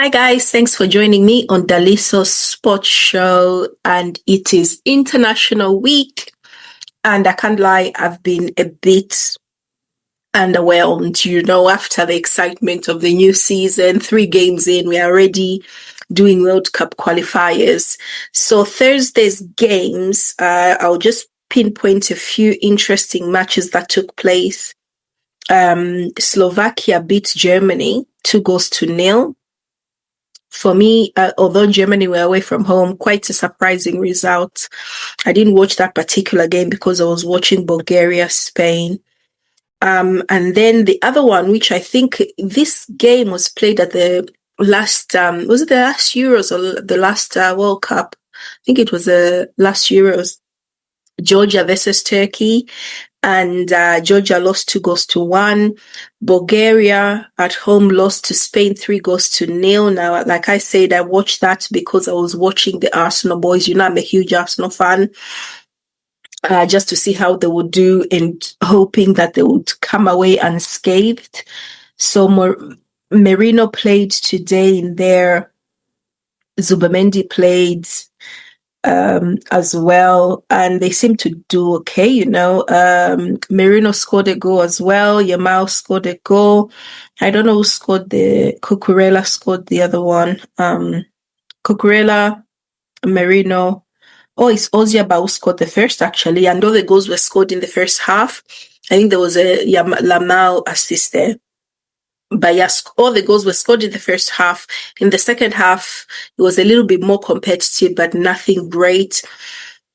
Hi guys, thanks for joining me on Daliso's Sports Show, and it is International Week, and I can't lie, I've been a bit underwhelmed, after the excitement of the new season. 3 games in, we are already doing World Cup qualifiers. So Thursday's games, I'll just pinpoint a few interesting matches that took place. Slovakia beat Germany 2-0. For me, although Germany were away from home, quite a surprising result. I didn't watch that particular game because I was watching Bulgaria, Spain. And then the other one, which I think this game was played at the last, was it the last Euros or the last World Cup? I think it was the last Euros. Georgia versus Turkey. And Georgia lost 2-1. Bulgaria at home lost to Spain 3-0. Now, like I said, I watched that because I was watching the Arsenal boys. I'm a huge Arsenal fan. Just to see how they would do and hoping that they would come away unscathed. So Merino played today in there. Zubamendi played as well, and they seem to do okay. Merino scored a goal as well. Yamal scored a goal. I don't know who scored Cucurella scored the other one. Cucurella, Merino. Oh, it's Oziaba who scored the first, actually, and all the goals were scored in the first half. I think there was a Lamal assist there. But yes, all the goals were scored in the first half. In the second half, it was a little bit more competitive, but nothing great.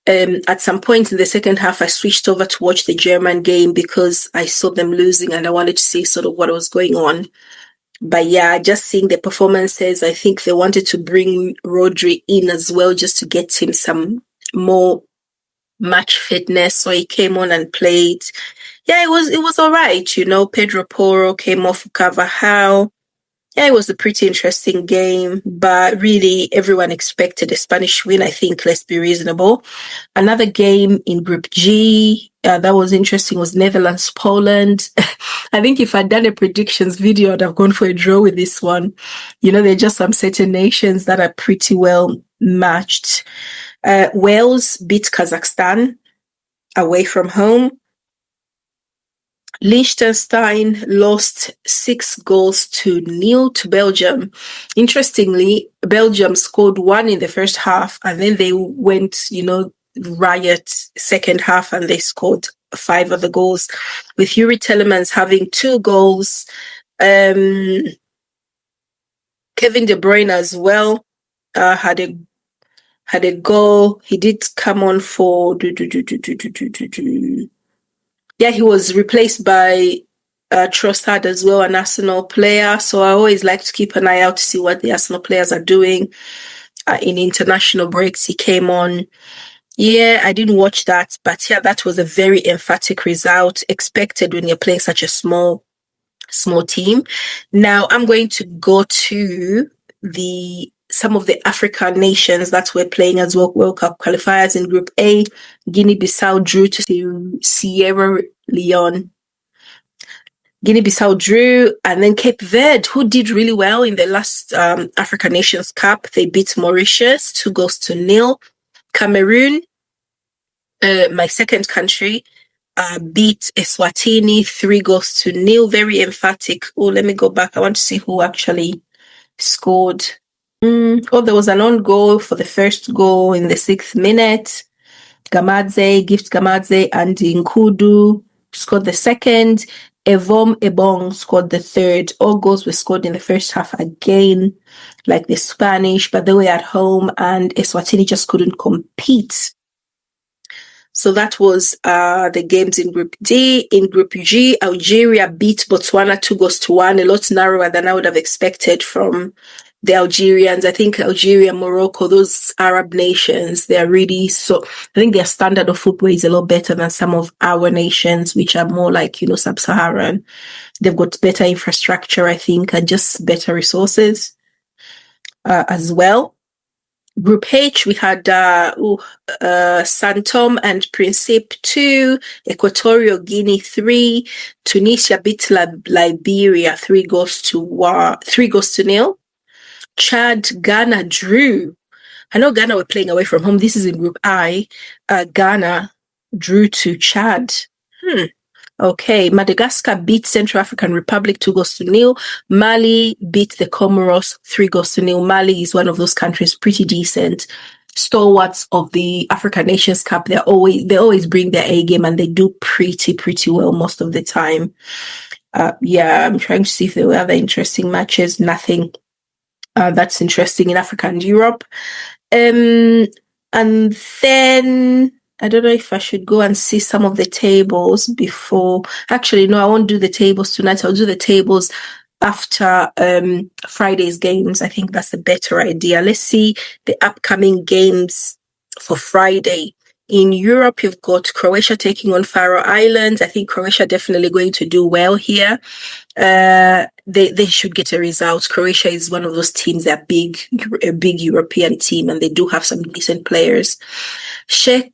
At some point in the second half, I switched over to watch the German game because I saw them losing and I wanted to see sort of what was going on. But yeah, just seeing the performances, I think they wanted to bring Rodri in as well just to get him some more match fitness. So he came on and played. Yeah, it was all right. Pedro Porro came off Carvajal. Yeah, it was a pretty interesting game, but really everyone expected a Spanish win. I think, let's be reasonable. Another game in Group G that was interesting was Netherlands-Poland. I think if I'd done a predictions video, I'd have gone for a draw with this one. There are just some certain nations that are pretty well matched. Wales beat Kazakhstan away from home. Liechtenstein lost 6-0 to Belgium. Interestingly, Belgium scored 1 in the first half, and then they went, riot second half, and they scored 5 other goals, with Yuri Telemans having 2 goals. Kevin De Bruyne as well had a goal. He did come on for he was replaced by Trossard as well, an Arsenal player. So I always like to keep an eye out to see what the Arsenal players are doing. In international breaks, he came on. Yeah, I didn't watch that, but yeah, that was a very emphatic result expected when you're playing such a small team. Now I'm going to go to some of the African nations that were playing as well World Cup qualifiers. In Group A, Guinea-Bissau drew to Sierra Leone. Guinea-Bissau drew, and then Cape Verde, who did really well in the last African Nations Cup, they beat Mauritius 2-0. Cameroon, my second country, beat Eswatini 3-0. Very emphatic. Oh, let me go back. I want to see who actually scored. There was an own goal for the first goal in the 6th minute. Gift Gamadze and Nkudu scored the second. Evom Ebong scored the third. All goals were scored in the first half again, like the Spanish, but they were at home and Eswatini just couldn't compete. So that was the games in Group D. In Group G, Algeria beat Botswana 2-1, a lot narrower than I would have expected from the Algerians. I think Algeria, Morocco, those Arab nations, they're really I think their standard of football is a lot better than some of our nations, which are more like, sub-Saharan. They've got better infrastructure, I think, and just better resources as well. Group H, we had Tome and Principe 2, Equatorial Guinea 3, Tunisia beat Liberia 3-0. Chad, Ghana drew. I know Ghana were playing away from home. This is in Group I. Ghana drew to Chad. Okay, Madagascar beat Central African Republic 2-0. Mali beat the Comoros 3-0. Mali is one of those countries pretty decent, stalwarts of the African Nations Cup. They always bring their A game and they do pretty well most of the time. I'm trying to see if there were other interesting matches. Nothing that's interesting in Africa and Europe. And then I don't know if I should go and see some of the tables before. Actually, no, I won't do the tables tonight. I'll do the tables after Friday's games. I think that's a better idea. Let's see the upcoming games for Friday. In Europe, you've got Croatia taking on Faroe Islands. I think Croatia definitely going to do well here. They should get a result. Croatia is one of those teams that are a big European team, and they do have some decent players. Czech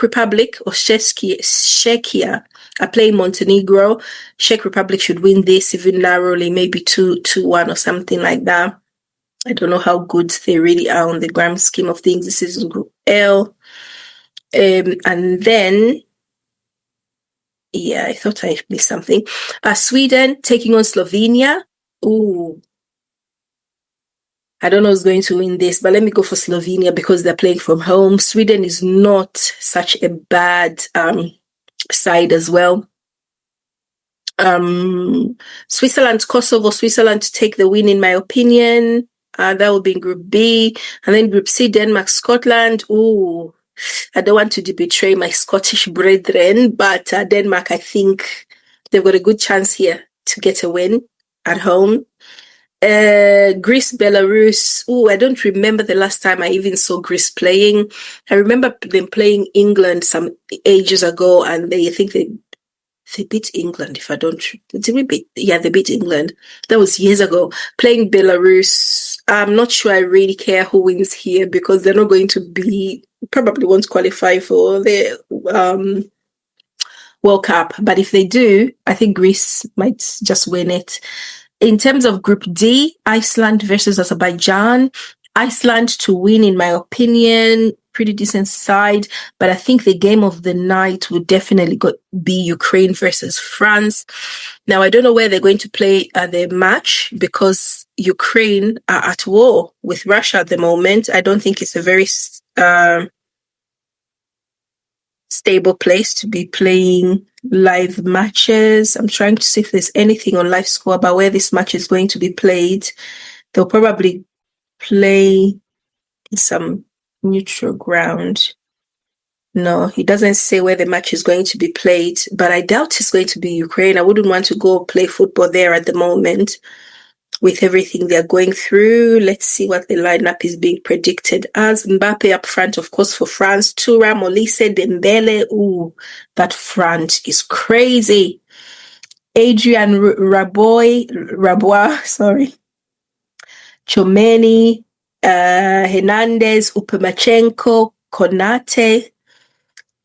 Republic or Czechia are playing Montenegro. Czech Republic should win this even narrowly, maybe 2-1 or something like that. I don't know how good they really are on the grand scheme of things. This is Group L. And then, I thought I missed something. Sweden taking on Slovenia. Ooh. I don't know who's going to win this, but let me go for Slovenia because they're playing from home. Sweden is not such a bad side as well. Switzerland, Kosovo. Switzerland to take the win, in my opinion. That will be in Group B. And then Group C, Denmark, Scotland. Ooh, I don't want to betray my Scottish brethren, but Denmark, I think they've got a good chance here to get a win at home. Greece, Belarus. Ooh, I don't remember the last time I even saw Greece playing. I remember them playing England some ages ago, and I think they beat England, if I don't... Did we beat... Yeah, they beat England. That was years ago. Playing Belarus. I'm not sure I really care who wins here because they're not going to be... Probably won't qualify for the World Cup. But if they do, I think Greece might just win it. In terms of Group D, Iceland versus Azerbaijan. Iceland to win, in my opinion, pretty decent side, but I think the game of the night would definitely be Ukraine versus France. Now, I don't know where they're going to play the match because Ukraine are at war with Russia at the moment. I don't think it's a very stable place to be playing live matches. I'm trying to see if there's anything on Live Score about where this match is going to be played. They'll probably play some neutral ground. No, he doesn't say where the match is going to be played, but I doubt it's going to be Ukraine. I wouldn't want to go play football there at the moment with everything they're going through. Let's see what the lineup is being predicted as. Mbappe up front, of course, for France. Thuram, Olise, Dembele. Ooh, that front is crazy. Adrian Rabois, sorry. Chomeni, Hernandez, Upamechenko, Konate,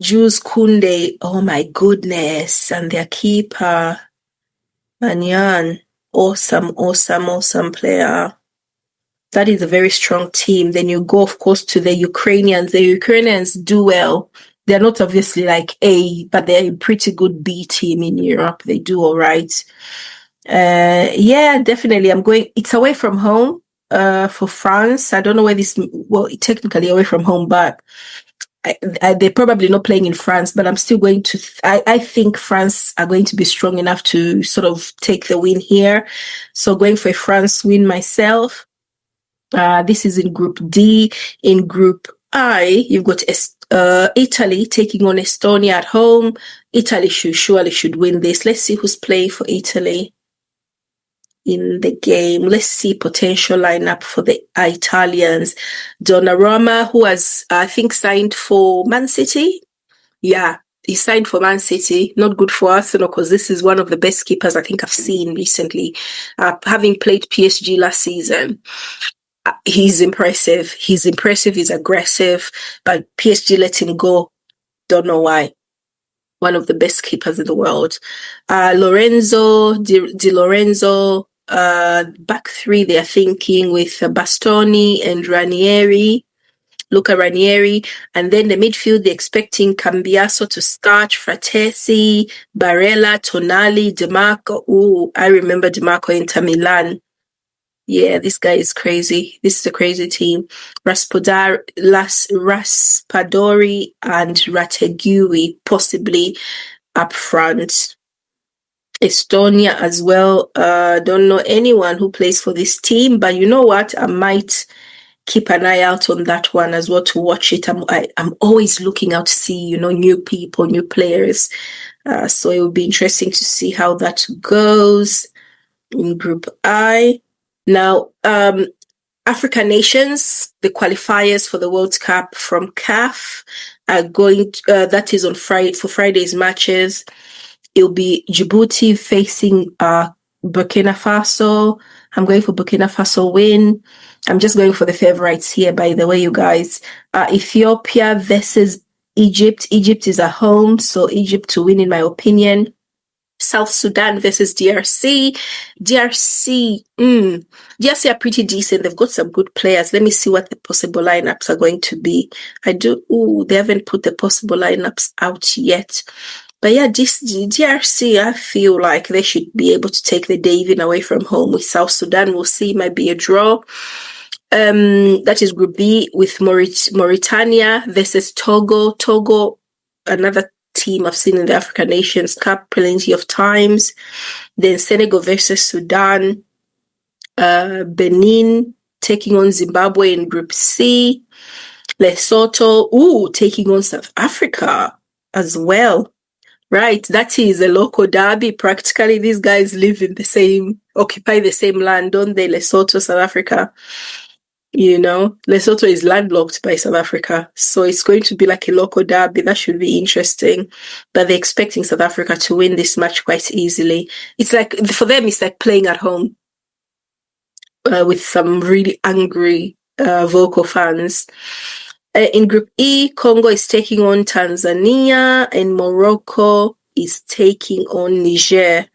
Jules Koundé. Oh my goodness. And their keeper, Manyan. Awesome player. That is a very strong team. Then you go, of course, to the Ukrainians. The Ukrainians do well. They're not obviously like A, but they're a pretty good B team in Europe. They do all right. Definitely. It's away from home. For France, I don't know where technically away from home, but they're probably not playing in France, but I'm still going to, I think France are going to be strong enough to sort of take the win here. So going for a France win myself. This is in Group D. In Group I, you've got Italy taking on Estonia at home. Italy should win this. Let's see who's playing for Italy in the game. Let's see potential lineup for the Italians. Donnarumma, who has, I think, signed for Man City. Yeah, he signed for Man City. Not good for Arsenal because this is one of the best keepers I think I've seen recently. Having played PSG last season, he's impressive. He's aggressive, but PSG let him go. Don't know why. One of the best keepers in the world. Lorenzo, Di Lorenzo, back three, they're thinking with Bastoni and Ranieri. Luca Ranieri, and then the midfield, they're expecting Cambiaso to start, Fratesi, Barella, Tonali, DeMarco. Ooh, I remember DeMarco Inter Milan. Yeah, this guy is crazy. This is a crazy team. Raspadori and Rategui possibly up front. Estonia as well. Don't know anyone who plays for this team, but you know what? I might keep an eye out on that one as well to watch it. I'm always looking out to see, new people, new players. So it will be interesting to see how that goes in Group I. Now, African nations, the qualifiers for the World Cup from CAF are going to, that is on Friday, for Friday's matches. It'll be Djibouti facing Burkina Faso. I'm going for Burkina Faso win. I'm just going for the favorites here, by the way, you guys. Ethiopia versus Egypt. Egypt is at home, so Egypt to win, in my opinion. South Sudan versus DRC. DRC are pretty decent. They've got some good players. Let me see what the possible lineups are going to be. They haven't put the possible lineups out yet. But yeah, DRC, I feel like they should be able to take the day even away from home. With South Sudan, we'll see, might be a draw. That is Group B with Mauritania versus Togo. Togo, another team I've seen in the African Nations Cup plenty of times. Then Senegal versus Sudan. Benin taking on Zimbabwe in Group C. Lesotho, taking on South Africa as well. Right, that is a local derby. Practically, these guys occupy the same land, don't they? Lesotho, South Africa. Lesotho is landlocked by South Africa. So it's going to be like a local derby. That should be interesting. But they're expecting South Africa to win this match quite easily. It's like, for them, it's like playing at home with some really angry vocal fans. In Group E, Congo is taking on Tanzania and Morocco is taking on Niger.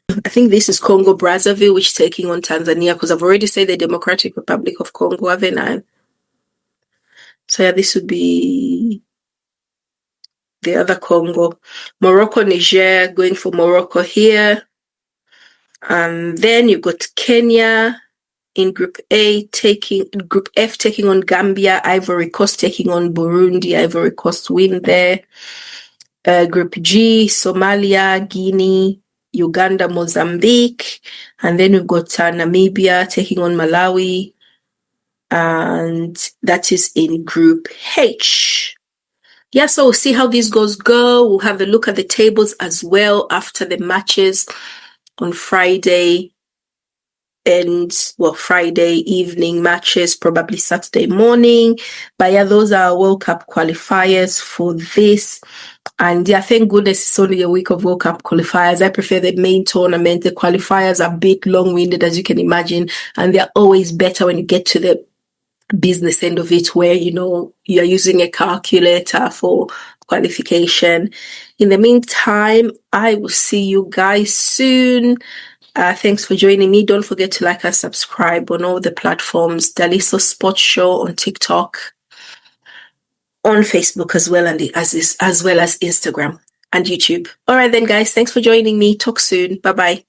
I think this is Congo Brazzaville, which is taking on Tanzania, because I've already said the Democratic Republic of Congo, haven't I? So yeah, this would be the other Congo. Morocco, Niger, going for Morocco here. And then you've got Kenya in Group Group F taking on Gambia, Ivory Coast taking on Burundi, Ivory Coast win there. Group G, Somalia, Guinea, Uganda, Mozambique, and then we've got Namibia taking on Malawi, and that is in Group H. Yeah, so we'll see how these goals go. We'll have a look at the tables as well after the matches on Friday. Friday evening matches, probably Saturday morning. But yeah, those are World Cup qualifiers for this. And yeah, thank goodness it's only a week of World Cup qualifiers. I prefer the main tournament. The qualifiers are a bit long-winded, as you can imagine. And they're always better when you get to the business end of it, where, you're using a calculator for qualification. In the meantime, I will see you guys soon. Thanks for joining me. Don't forget to like and subscribe on all the platforms. Daliso Sports Show on TikTok, on Facebook as well, and as well as Instagram and YouTube. All right then, guys. Thanks for joining me. Talk soon. Bye-bye.